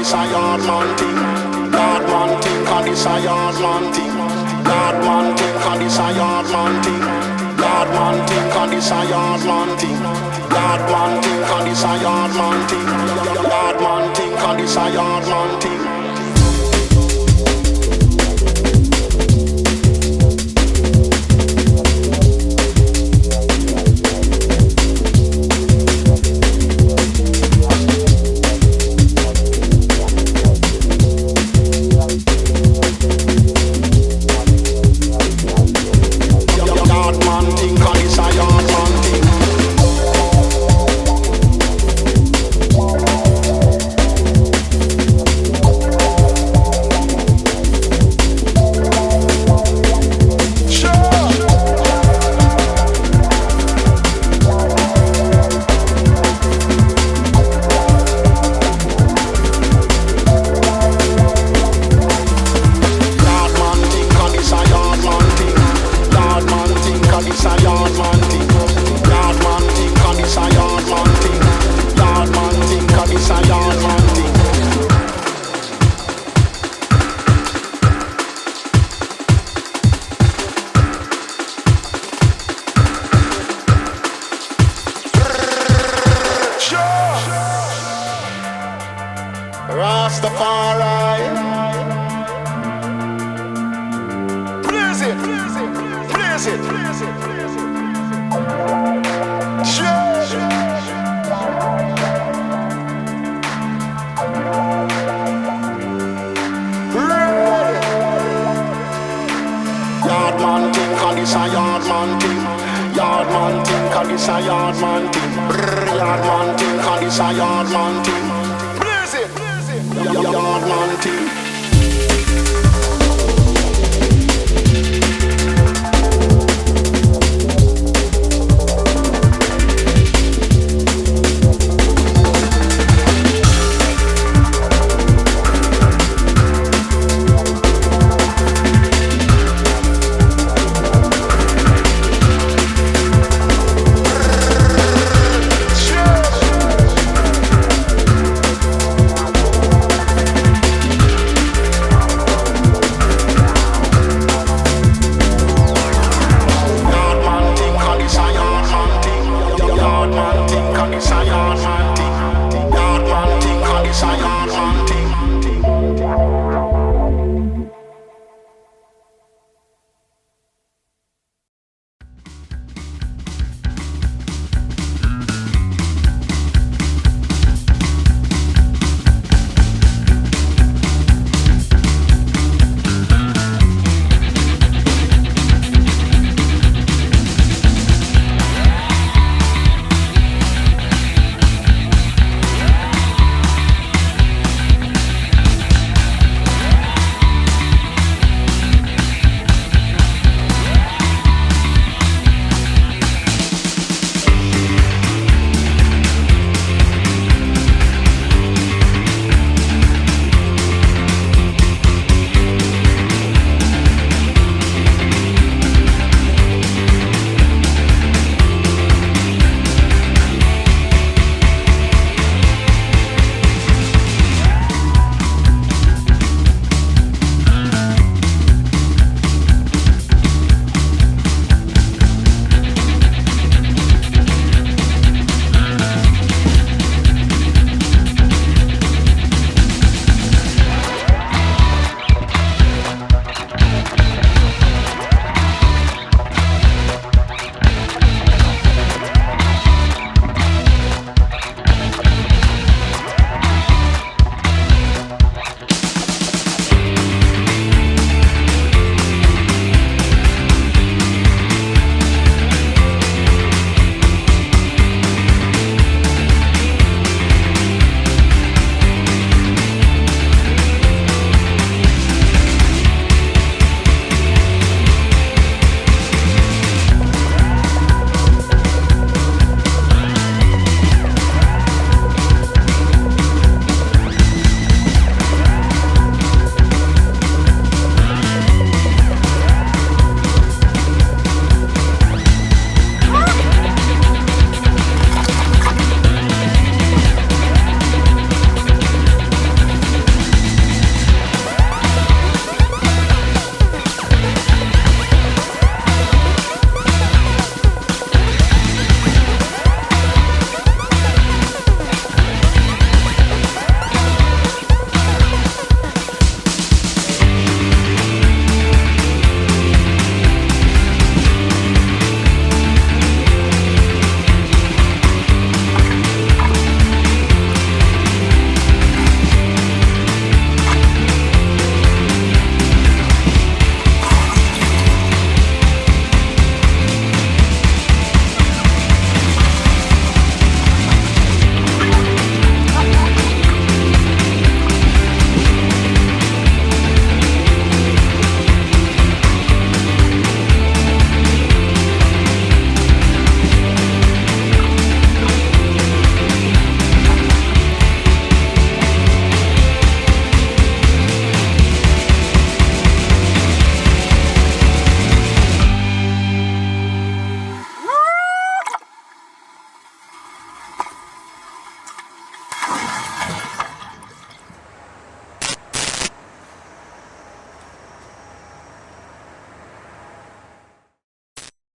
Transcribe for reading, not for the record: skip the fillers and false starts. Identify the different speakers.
Speaker 1: this a Yardman Ting. Yardman Ting, 'cause this a Yardman Ting. Yardman Ting, 'cause this a Yardman Ting. Yardman Ting, 'cause this a Yardman Ting. Yardman Ting, 'cause this a Yardman Ting. Yardman Ting, 'cause this a Yardman Ting. Rastafari, blaze it, blaze it, blaze it, blaze it, blaze it. Yardman Ting, 'cause this a Yardman Ting. Yardman Ting, 'cause this a Yardman Ting. Yardman Ting, 'cause this a Yardman Ting. Yardman Ting. Yardman Ting, 'cause this a Yardman Ting. Yardman Ting, 'cause this a